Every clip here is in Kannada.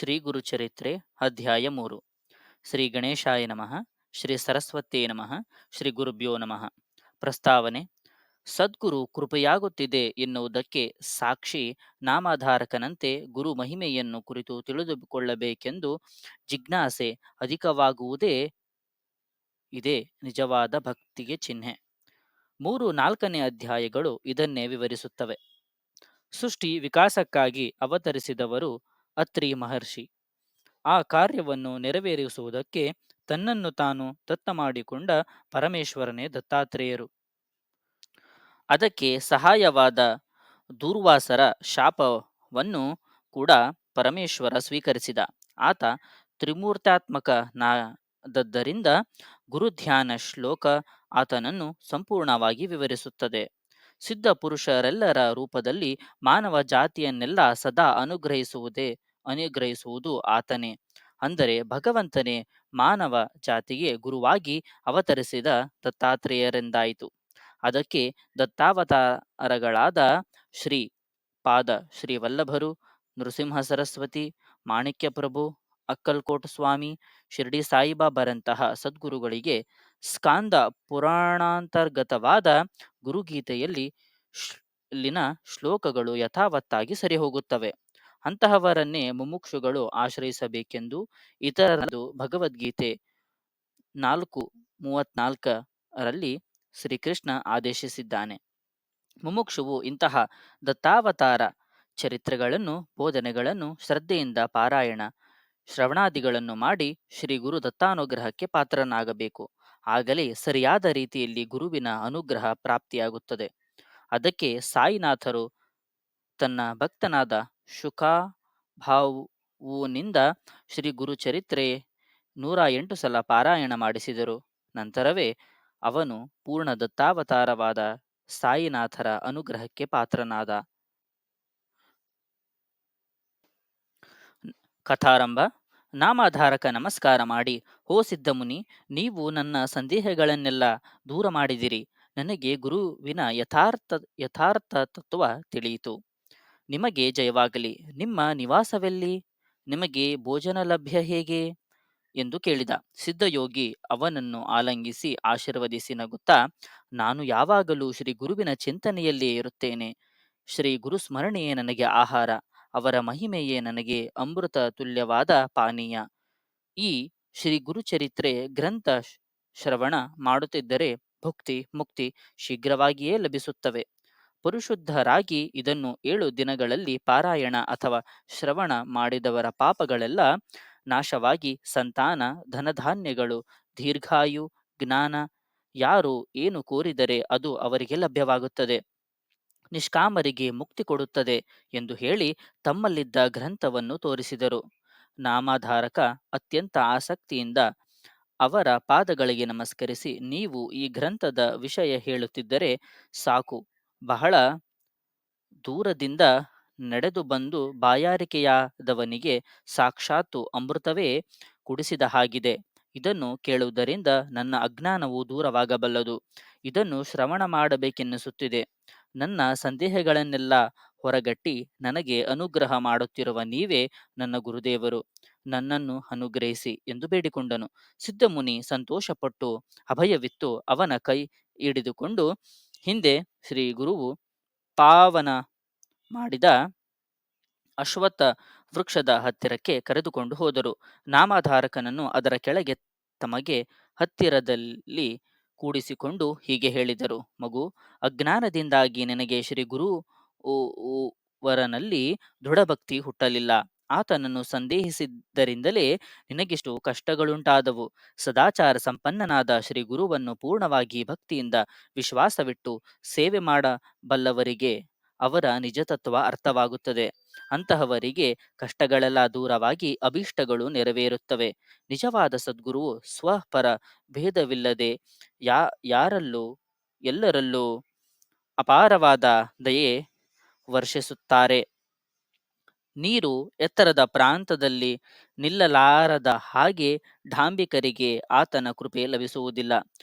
ಶ್ರೀ ಗುರುಚರಿತ್ರೆ ಅಧ್ಯಾಯ 3. ಶ್ರೀ ಗಣೇಶಾಯ ನಮಃ. ಶ್ರೀ ಸರಸ್ವತೇ ನಮಃ. ಶ್ರೀ ಗುರುಭ್ಯೋ ನಮಃ. ಪ್ರಸ್ತಾವನೆ: ಸದ್ಗುರು ಕೃಪೆಯಾಗುತ್ತಿದೆ ಎನ್ನುವುದಕ್ಕೆ ಸಾಕ್ಷಿ ನಾಮಧಾರಕನಂತೆ ಗುರು ಮಹಿಮೆಯನ್ನು ಕುರಿತು ತಿಳಿದುಕೊಳ್ಳಬೇಕೆಂದು ಜಿಜ್ಞಾಸೆ ಅಧಿಕವಾಗುವುದೇ ಇದೇ ನಿಜವಾದ ಭಕ್ತಿಗೆ ಚಿಹ್ನೆ. 3-4ನೇ ಅಧ್ಯಾಯಗಳು ಇದನ್ನೇ ವಿವರಿಸುತ್ತವೆ. ಸೃಷ್ಟಿ ವಿಕಾಸಕ್ಕಾಗಿ ಅವತರಿಸಿದವರು ಅತ್ರಿ ಮಹರ್ಷಿ. ಆ ಕಾರ್ಯವನ್ನು ನೆರವೇರಿಸುವುದಕ್ಕೆ ತನ್ನನ್ನು ತಾನು ದತ್ತ ಮಾಡಿಕೊಂಡ ಪರಮೇಶ್ವರನೇ ದತ್ತಾತ್ರೇಯರು. ಅದಕ್ಕೆ ಸಹಾಯವಾದ ದೂರ್ವಾಸರ ಶಾಪವನ್ನು ಕೂಡ ಪರಮೇಶ್ವರ ಸ್ವೀಕರಿಸಿದ. ಆತ ತ್ರಿಮೂರ್ತ್ಯಾತ್ಮಕನಾದದ್ದರಿಂದ ಗುರುಧ್ಯಾನ ಶ್ಲೋಕ ಆತನನ್ನು ಸಂಪೂರ್ಣವಾಗಿ ವಿವರಿಸುತ್ತದೆ. ಸಿದ್ಧ ಪುರುಷರೆಲ್ಲರ ರೂಪದಲ್ಲಿ ಮಾನವ ಜಾತಿಯನ್ನೆಲ್ಲ ಸದಾ ಅನುಗ್ರಹಿಸುವುದು ಆತನೇ. ಅಂದರೆ ಭಗವಂತನೇ ಮಾನವ ಜಾತಿಗೆ ಗುರುವಾಗಿ ಅವತರಿಸಿದ ದತ್ತಾತ್ರೇಯರೆಂದಾಯಿತು. ಅದಕ್ಕೆ ದತ್ತಾವತಾರಗಳಾದ ಶ್ರೀ ಪಾದ ಶ್ರೀವಲ್ಲಭರು, ನೃಸಿಂಹ ಸರಸ್ವತಿ, ಮಾಣಿಕ್ಯಪ್ರಭು, ಅಕ್ಕಲ್ಕೋಟ್ ಸ್ವಾಮಿ, ಶಿರ್ಡಿ ಸಾಯಿಬಾಬರಂತಹ ಸದ್ಗುರುಗಳಿಗೆ ಸ್ಕಾಂದ ಪುರಾಣಾಂತರ್ಗತವಾದ ಗುರುಗೀತೆಯಲ್ಲಿ ಲಿನ ಶ್ಲೋಕಗಳು ಯಥಾವತ್ತಾಗಿ ಸರಿಹೋಗುತ್ತವೆ. ಅಂತಹವರನ್ನೇ ಮುಮುಕ್ಷುಗಳು ಆಶ್ರಯಿಸಬೇಕೆಂದು ಇತರರದು ಭಗವದ್ಗೀತೆ 4:34ರಲ್ಲಿ ಶ್ರೀಕೃಷ್ಣ ಆದೇಶಿಸಿದ್ದಾನೆ. ಮುಮುಕ್ಷುವು ಇಂತಹ ದತ್ತಾವತಾರ ಚರಿತ್ರೆಗಳನ್ನು, ಬೋಧನೆಗಳನ್ನು ಶ್ರದ್ಧೆಯಿಂದ ಪಾರಾಯಣ, ಶ್ರವಣಾದಿಗಳನ್ನು ಮಾಡಿ ಶ್ರೀ ಗುರು ದತ್ತಾನುಗ್ರಹಕ್ಕೆ ಪಾತ್ರನಾಗಬೇಕು. ಆಗಲೇ ಸರಿಯಾದ ರೀತಿಯಲ್ಲಿ ಗುರುವಿನ ಅನುಗ್ರಹ ಪ್ರಾಪ್ತಿಯಾಗುತ್ತದೆ. ಅದಕ್ಕೆ ಸಾಯಿನಾಥರು ತನ್ನ ಭಕ್ತನಾದ ಶುಕಾಭಾವುನಿಂದ ಶ್ರೀ ಗುರುಚರಿತ್ರೆ 108 ಸಲ ಪಾರಾಯಣ ಮಾಡಿಸಿದರು. ನಂತರವೇ ಅವನು ಪೂರ್ಣ ದತ್ತಾವತಾರವಾದ ಸಾಯಿನಾಥರ ಅನುಗ್ರಹಕ್ಕೆ ಪಾತ್ರನಾದ. ಕಥಾರಂಭ. ನಾಮಾಧಾರಕ ನಮಸ್ಕಾರ ಮಾಡಿ, ಹೋ ಸಿದ್ಧಮುನಿ, ನೀವು ನನ್ನ ಸಂದೇಹಗಳನ್ನೆಲ್ಲ ದೂರ ಮಾಡಿದಿರಿ. ನನಗೆ ಗುರುವಿನ ಯಥಾರ್ಥ ತತ್ವ ತಿಳಿಯಿತು. ನಿಮಗೆ ಜಯವಾಗಲಿ. ನಿಮ್ಮ ನಿವಾಸವೆಲ್ಲಿ? ನಿಮಗೆ ಭೋಜನ ಲಭ್ಯ ಹೇಗೆ ಎಂದು ಕೇಳಿದ. ಸಿದ್ಧಯೋಗಿ ಅವನನ್ನು ಆಲಿಂಗಿಸಿ ಆಶೀರ್ವದಿಸಿ ನಗುತ್ತಾ, ನಾನು ಯಾವಾಗಲೂ ಶ್ರೀ ಗುರುವಿನ ಚಿಂತನೆಯಲ್ಲಿಯೇ ಇರುತ್ತೇನೆ. ಶ್ರೀ ಗುರು ಸ್ಮರಣೆಯೇ ನನಗೆ ಆಹಾರ, ಅವರ ಮಹಿಮೆಯೇ ನನಗೆ ಅಮೃತ ತುಲ್ಯವಾದ ಪಾನೀಯ. ಈ ಶ್ರೀ ಗುರುಚರಿತ್ರೆ ಗ್ರಂಥ ಶ್ರವಣ ಮಾಡುತ್ತಿದ್ದರೆ ಭುಕ್ತಿ ಮುಕ್ತಿ ಶೀಘ್ರವಾಗಿಯೇ ಲಭಿಸುತ್ತವೆ. ಪರಿಶುದ್ಧರಾಗಿ ಇದನ್ನು 7 ದಿನಗಳಲ್ಲಿ ಪಾರಾಯಣ ಅಥವಾ ಶ್ರವಣ ಮಾಡಿದವರ ಪಾಪಗಳೆಲ್ಲ ನಾಶವಾಗಿ ಸಂತಾನ, ಧನಧಾನ್ಯಗಳು, ದೀರ್ಘಾಯು, ಜ್ಞಾನ, ಯಾರು ಏನು ಕೋರಿದರೆ ಅದು ಅವರಿಗೆ ಲಭ್ಯವಾಗುತ್ತದೆ, ನಿಷ್ಕಾಮರಿಗೆ ಮುಕ್ತಿ ಕೊಡುತ್ತದೆ ಎಂದು ಹೇಳಿ ತಮ್ಮಲ್ಲಿದ್ದ ಗ್ರಂಥವನ್ನು ತೋರಿಸಿದರು. ನಾಮಧಾರಕ ಅತ್ಯಂತ ಆಸಕ್ತಿಯಿಂದ ಅವರ ಪಾದಗಳಿಗೆ ನಮಸ್ಕರಿಸಿ, ನೀವು ಈ ಗ್ರಂಥದ ವಿಷಯ ಹೇಳುತ್ತಿದ್ದರೆ ಸಾಕು, ಬಹಳ ದೂರದಿಂದ ನಡೆದು ಬಂದು ಬಾಯಾರಿಕೆಯಾದವನಿಗೆ ಸಾಕ್ಷಾತ್ತು ಅಮೃತವೇ ಕುಡಿಸಿದ ಹಾಗಿದೆ. ಇದನ್ನು ಕೇಳುವುದರಿಂದ ನನ್ನ ಅಜ್ಞಾನವು ದೂರವಾಗಬಲ್ಲದು. ಇದನ್ನು ಶ್ರವಣ ಮಾಡಬೇಕೆನ್ನಿಸುತ್ತಿದೆ. ನನ್ನ ಸಂದೇಹಗಳನ್ನೆಲ್ಲ ಹೊರಗಟ್ಟಿ ನನಗೆ ಅನುಗ್ರಹ ಮಾಡುತ್ತಿರುವ ನೀವೇ ನನ್ನ ಗುರುದೇವರು. ನನ್ನನ್ನು ಅನುಗ್ರಹಿಸಿ ಎಂದು ಬೇಡಿಕೊಂಡನು. ಸಿದ್ಧಮುನಿ ಸಂತೋಷಪಟ್ಟು ಅಭಯವಿತ್ತು ಅವನ ಕೈ ಹಿಡಿದುಕೊಂಡು ಹಿಂದೆ ಶ್ರೀ ಗುರುವು ಪಾವನ ಮಾಡಿದ ಅಶ್ವತ್ಥ ವೃಕ್ಷದ ಹತ್ತಿರಕ್ಕೆ ಕರೆದುಕೊಂಡು ಹೋದರು. ನಾಮಧಾರಕನನ್ನು ಅದರ ಕೆಳಗೆ ತಮಗೆ ಹತ್ತಿರದಲ್ಲಿ ಕೂಡಿಸಿಕೊಂಡು ಹೀಗೆ ಹೇಳಿದರು, ಮಗು, ಅಜ್ಞಾನದಿಂದಾಗಿ ನಿನಗೆ ಶ್ರೀ ಗುರುವರನಲ್ಲಿ ದೃಢಭಕ್ತಿ ಹುಟ್ಟಲಿಲ್ಲ. ಆತನನ್ನು ಸಂದೇಹಿಸಿದ್ದರಿಂದಲೇ ನಿನಗಿಷ್ಟು ಕಷ್ಟಗಳುಂಟಾದವು. ಸದಾಚಾರ ಸಂಪನ್ನನಾದ ಶ್ರೀ ಗುರುವನ್ನು ಪೂರ್ಣವಾಗಿ ಭಕ್ತಿಯಿಂದ ವಿಶ್ವಾಸವಿಟ್ಟು ಸೇವೆ ಮಾಡಬಲ್ಲವರಿಗೆ ಅವರ ನಿಜತತ್ವ ಅರ್ಥವಾಗುತ್ತದೆ. ಅಂತಹವರಿಗೆ ಕಷ್ಟಗಳೆಲ್ಲ ದೂರವಾಗಿ ಅಭೀಷ್ಟಗಳು ನೆರವೇರುತ್ತವೆ. ನಿಜವಾದ ಸದ್ಗುರುವು ಸ್ವಪರ ಭೇದವಿಲ್ಲದೆ ಯಾರಲ್ಲೂ ಎಲ್ಲರಲ್ಲೂ ಅಪಾರವಾದ ದಯೆ ವರ್ಷಿಸುತ್ತಾರೆ. ನೀರು ಎತ್ತರದ ಪ್ರಾಂತದಲ್ಲಿ ನಿಲ್ಲಲಾರದ ಹಾಗೆ ಡಾಂಬಿಕರಿಗೆ ಆತನ ಕೃಪೆ ಲಭಿಸುವುದಿಲ್ಲ.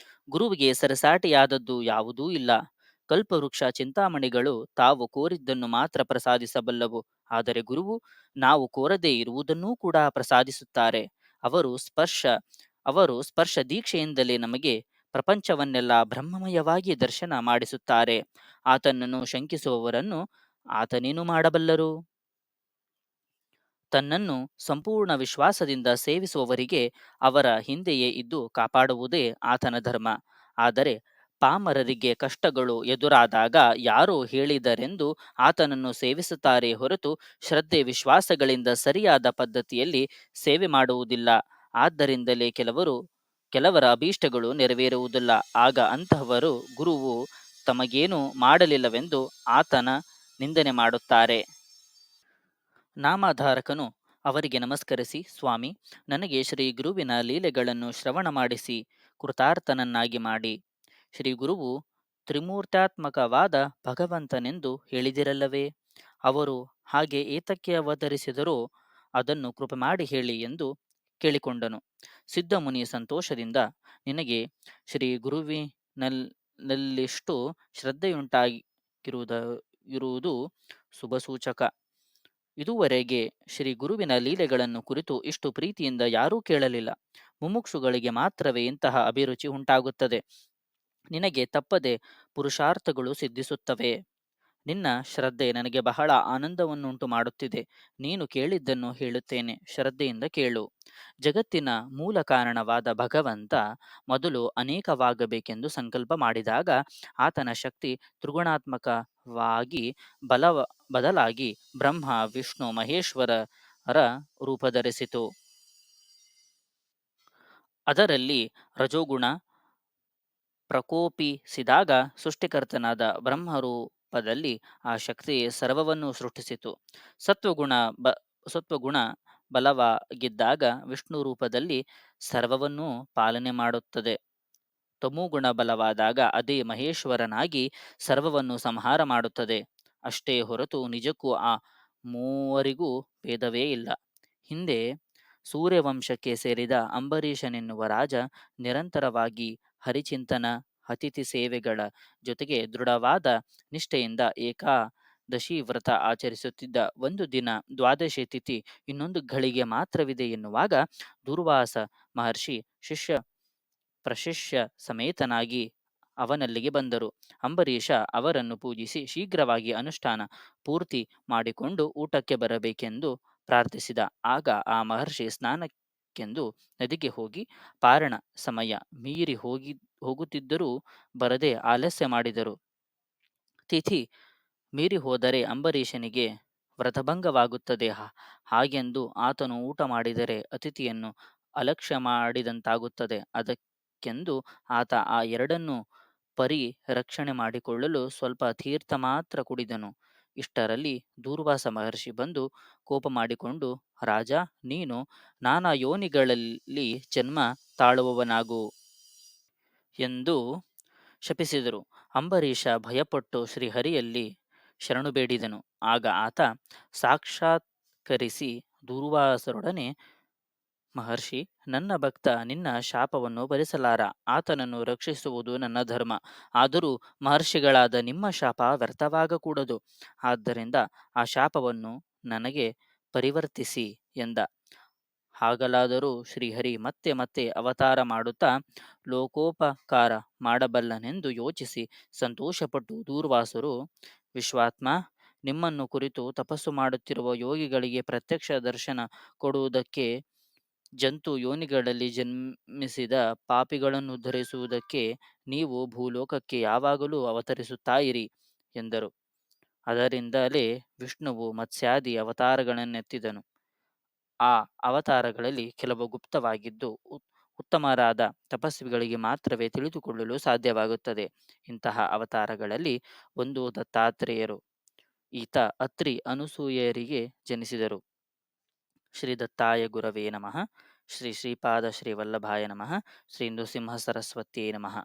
ಗುರುವಿಗೆ ಸರಿಸಾಟಿಯಾದದ್ದು ಯಾವುದೂ ಇಲ್ಲ. ಕಲ್ಪವೃಕ್ಷ ಚಿಂತಾಮಣಿಗಳು ತಾವು ಕೋರಿದ್ದನ್ನು ಮಾತ್ರ ಪ್ರಸಾದಿಸಬಲ್ಲವು. ಆದರೆ ಗುರುವು ನಾವು ಕೋರದೇ ಇರುವುದನ್ನೂ ಕೂಡ ಪ್ರಸಾದಿಸುತ್ತಾರೆ. ಅವರು ಸ್ಪರ್ಶ ಅವರು ಸ್ಪರ್ಶ ದೀಕ್ಷೆಯಿಂದಲೇ ನಮಗೆ ಪ್ರಪಂಚವನ್ನೆಲ್ಲ ಬ್ರಹ್ಮಮಯವಾಗಿ ದರ್ಶನ ಮಾಡಿಸುತ್ತಾರೆ. ಆತನನ್ನು ಶಂಕಿಸುವವರನ್ನು ಆತನೇನು ಮಾಡಬಲ್ಲರು? ತನ್ನನ್ನು ಸಂಪೂರ್ಣ ವಿಶ್ವಾಸದಿಂದ ಸೇವಿಸುವವರಿಗೆ ಅವರ ಹಿಂದೆಯೇ ಇದ್ದು ಕಾಪಾಡುವುದೇ ಆತನ ಧರ್ಮ. ಆದರೆ ಪಾಮರರಿಗೆ ಕಷ್ಟಗಳು ಎದುರಾದಾಗ ಯಾರೋ ಹೇಳಿದರೆಂದು ಆತನನ್ನು ಸೇವಿಸುತ್ತಾರೆ ಹೊರತು ಶ್ರದ್ಧೆ ವಿಶ್ವಾಸಗಳಿಂದ ಸರಿಯಾದ ಪದ್ಧತಿಯಲ್ಲಿ ಸೇವೆ ಮಾಡುವುದಿಲ್ಲ. ಆದ್ದರಿಂದಲೇ ಕೆಲವರ ಅಭೀಷ್ಟಗಳು ನೆರವೇರುವುದಿಲ್ಲ. ಆಗ ಅಂತಹವರು ಗುರುವು ತಮಗೇನು ಮಾಡಲಿಲ್ಲವೆಂದು ಆತನ ನಿಂದನೆ ಮಾಡುತ್ತಾರೆ. ನಾಮಧಾರಕನು ಅವರಿಗೆ ನಮಸ್ಕರಿಸಿ, ಸ್ವಾಮಿ, ನನಗೆ ಶ್ರೀ ಗುರುವಿನ ಲೀಲೆಗಳನ್ನು ಶ್ರವಣ ಮಾಡಿಸಿ ಕೃತಾರ್ಥನನ್ನಾಗಿ ಮಾಡಿ. ಶ್ರೀ ಗುರುವು ತ್ರಿಮೂರ್ತ್ಯಾತ್ಮಕವಾದ ಭಗವಂತನೆಂದು ಹೇಳಿದಿರಲ್ಲವೇ? ಅವರು ಹಾಗೆ ಏತಕ್ಕೆ ಅವತರಿಸಿದರೋ ಅದನ್ನು ಕೃಪೆ ಮಾಡಿ ಹೇಳಿ ಎಂದು ಕೇಳಿಕೊಂಡನು. ಸಿದ್ಧಮುನಿ ಸಂತೋಷದಿಂದ, ನಿನಗೆ ಶ್ರೀ ಗುರುವಿನಲ್ಲಿಷ್ಟು ಶ್ರದ್ಧೆಯುಂಟಾಗಿರುವುದು ಶುಭಸೂಚಕ. ಇದುವರೆಗೆ ಶ್ರೀ ಗುರುವಿನ ಲೀಲೆಗಳನ್ನು ಕುರಿತು ಇಷ್ಟು ಪ್ರೀತಿಯಿಂದ ಯಾರೂ ಕೇಳಲಿಲ್ಲ. ಮುಮುಕ್ಷುಗಳಿಗೆ ಮಾತ್ರವೇ ಇಂತಹ ಅಭಿರುಚಿ ಉಂಟಾಗುತ್ತದೆ. ನಿನಗೆ ತಪ್ಪದೆ ಪುರುಷಾರ್ಥಗಳು ಸಿದ್ಧಿಸುತ್ತವೆ. ನಿನ್ನ ಶ್ರದ್ಧೆ ನನಗೆ ಬಹಳ ಆನಂದವನ್ನುಂಟು ಮಾಡುತ್ತಿದೆ. ನೀನು ಕೇಳಿದ್ದನ್ನು ಹೇಳುತ್ತೇನೆ, ಶ್ರದ್ಧೆಯಿಂದ ಕೇಳು. ಜಗತ್ತಿನ ಮೂಲ ಕಾರಣವಾದ ಭಗವಂತ ಮೊದಲು ಅನೇಕವಾಗಬೇಕೆಂದು ಸಂಕಲ್ಪ ಮಾಡಿದಾಗ ಆತನ ಶಕ್ತಿ ತ್ರಿಗುಣಾತ್ಮಕವಾಗಿ ಬದಲಾಗಿ ಬ್ರಹ್ಮ, ವಿಷ್ಣು, ಮಹೇಶ್ವರರ ರೂಪಧರಿಸಿತು. ಅದರಲ್ಲಿ ರಜೋಗುಣ ಪ್ರಕೋಪಿಸಿದಾಗ ಸೃಷ್ಟಿಕರ್ತನಾದ ಬ್ರಹ್ಮರೂಪದಲ್ಲಿ ಆ ಶಕ್ತಿಯೇ ಸರ್ವವನ್ನು ಸೃಷ್ಟಿಸಿತು. ಸತ್ವಗುಣ ಬಲವಾಗಿದ್ದಾಗ ವಿಷ್ಣು ರೂಪದಲ್ಲಿ ಸರ್ವವನ್ನೂ ಪಾಲನೆ ಮಾಡುತ್ತದೆ. ತಮೋಗುಣ ಬಲವಾದಾಗ ಅದೇ ಮಹೇಶ್ವರನಾಗಿ ಸರ್ವವನ್ನು ಸಂಹಾರ ಮಾಡುತ್ತದೆ. ಅಷ್ಟೇ ಹೊರತು ನಿಜಕ್ಕೂ ಆ ಮೂವರಿಗೂ ಭೇದವೇ ಇಲ್ಲ. ಹಿಂದೆ ಸೂರ್ಯವಂಶಕ್ಕೆ ಸೇರಿದ ಅಂಬರೀಷನೆನ್ನುವ ರಾಜ ನಿರಂತರವಾಗಿ ಹರಿಚಿಂತನ, ಅತಿಥಿ ಸೇವೆಗಳ ಜೊತೆಗೆ ದೃಢವಾದ ನಿಷ್ಠೆಯಿಂದ ಏಕಾದಶಿ ವ್ರತ ಆಚರಿಸುತ್ತಿದ್ದ. ಒಂದು ದಿನ ದ್ವಾದಶಿ ತಿಥಿ ಇನ್ನೊಂದು ಘಳಿಗೆ ಮಾತ್ರವಿದೆ ಎನ್ನುವಾಗ ದೂರ್ವಾಸ ಮಹರ್ಷಿ ಪ್ರಶಿಷ್ಯ ಸಮೇತನಾಗಿ ಅವನಲ್ಲಿಗೆ ಬಂದರು. ಅಂಬರೀಷ ಅವರನ್ನು ಪೂಜಿಸಿ ಶೀಘ್ರವಾಗಿ ಅನುಷ್ಠಾನ ಪೂರ್ತಿ ಮಾಡಿಕೊಂಡು ಊಟಕ್ಕೆ ಬರಬೇಕೆಂದು ಪ್ರಾರ್ಥಿಸಿದ. ಆಗ ಆ ಮಹರ್ಷಿ ಸ್ನಾನಕ್ಕೆಂದು ನದಿಗೆ ಹೋಗಿ ಪಾರಣ ಸಮಯ ಮೀರಿ ಹೋಗುತ್ತಿದ್ದರೂ ಬರದೆ ಆಲಸ್ಯ ಮಾಡಿದರು. ತಿಥಿ ಮೀರಿ ಹೋದರೆ ಅಂಬರೀಷನಿಗೆ ವ್ರತಭಂಗವಾಗುತ್ತದೆ. ಹಾಗೆಂದು ಆತನು ಊಟ ಮಾಡಿದರೆ ಅತಿಥಿಯನ್ನು ಅಲಕ್ಷ್ಯ ಮಾಡಿದಂತಾಗುತ್ತದೆ. ಅದಕ್ಕೆಂದು ಆತ ಆ ಎರಡನ್ನೂ ಪರಿರಕ್ಷಣೆ ಮಾಡಿಕೊಳ್ಳಲು ಸ್ವಲ್ಪ ತೀರ್ಥ ಮಾತ್ರ ಕುಡಿದನು. ಇಷ್ಟರಲ್ಲಿ ದೂರ್ವಾಸ ಮಹರ್ಷಿ ಬಂದು ಕೋಪ ಮಾಡಿಕೊಂಡು, ರಾಜ, ನೀನು ನಾನಾ ಯೋನಿಗಳಲ್ಲಿ ಜನ್ಮ ತಾಳುವವನಾಗು ಎಂದು ಶಪಿಸಿದರು. ಅಂಬರೀಷ ಭಯಪಟ್ಟು ಶ್ರೀಹರಿಯಲ್ಲಿ ಶರಣು ಬೇಡಿದನು. ಆಗ ಆತ ಸಾಕ್ಷಾತ್ಕರಿಸಿ ದೂರ್ವಾಸರೊಡನೆ, ಮಹರ್ಷಿ, ನನ್ನ ಭಕ್ತ ನಿನ್ನ ಶಾಪವನ್ನು ಭರಿಸಲಾರ. ಆತನನ್ನು ರಕ್ಷಿಸುವುದು ನನ್ನ ಧರ್ಮ. ಆದರೂ ಮಹರ್ಷಿಗಳಾದ ನಿಮ್ಮ ಶಾಪ ವ್ಯರ್ಥವಾಗಕೂಡದು. ಆದ್ದರಿಂದ ಆ ಶಾಪವನ್ನು ನನಗೆ ಪರಿವರ್ತಿಸಿ ಎಂದ. ಹಾಗಲಾದರೂ ಶ್ರೀಹರಿ ಮತ್ತೆ ಮತ್ತೆ ಅವತಾರ ಮಾಡುತ್ತಾ ಲೋಕೋಪಕಾರ ಮಾಡಬಲ್ಲನೆಂದು ಯೋಚಿಸಿ ಸಂತೋಷಪಟ್ಟು ದೂರ್ವಾಸರು, ವಿಶ್ವಾತ್ಮ, ನಿಮ್ಮನ್ನು ಕುರಿತು ತಪಸ್ಸು ಮಾಡುತ್ತಿರುವ ಯೋಗಿಗಳಿಗೆ ಪ್ರತ್ಯಕ್ಷ ದರ್ಶನ ಕೊಡುವುದಕ್ಕೆ, ಜಂತು ಯೋನಿಗಳಲ್ಲಿ ಜನ್ಮಿಸಿದ ಪಾಪಿಗಳನ್ನು ಉದ್ಧರಿಸುವುದಕ್ಕೆ ನೀವು ಭೂಲೋಕಕ್ಕೆ ಯಾವಾಗಲೂ ಅವತರಿಸುತ್ತಾ ಇರಿ ಎಂದರು. ಅದರಿಂದಲೇ ವಿಷ್ಣುವು ಮತ್ಸ್ಯಾದಿ ಅವತಾರಗಳನ್ನೆತ್ತಿದನು. ಆ ಅವತಾರಗಳಲ್ಲಿ ಕೆಲವು ಗುಪ್ತವಾಗಿದ್ದು ಉತ್ತಮರಾದ ತಪಸ್ವಿಗಳಿಗೆ ಮಾತ್ರವೇ ತಿಳಿದುಕೊಳ್ಳಲು ಸಾಧ್ಯವಾಗುತ್ತದೆ. ಇಂತಹ ಅವತಾರಗಳಲ್ಲಿ ಒಂದು ದತ್ತಾತ್ರೇಯರು. ಈತ ಅತ್ರಿ ಅನಸೂಯರಿಗೆ ಜನಿಸಿದರು. ಶ್ರೀ ದತ್ತಾಯ ಗುರವೇ ನಮಃ. ಶ್ರೀ ಶ್ರೀಪಾದ ಶ್ರೀ ವಲ್ಲಭಾಯ ನಮಃ. ಶ್ರೀ ನೃಸಿಂಹ ಸರಸ್ವತಿಯೇ ನಮಃ.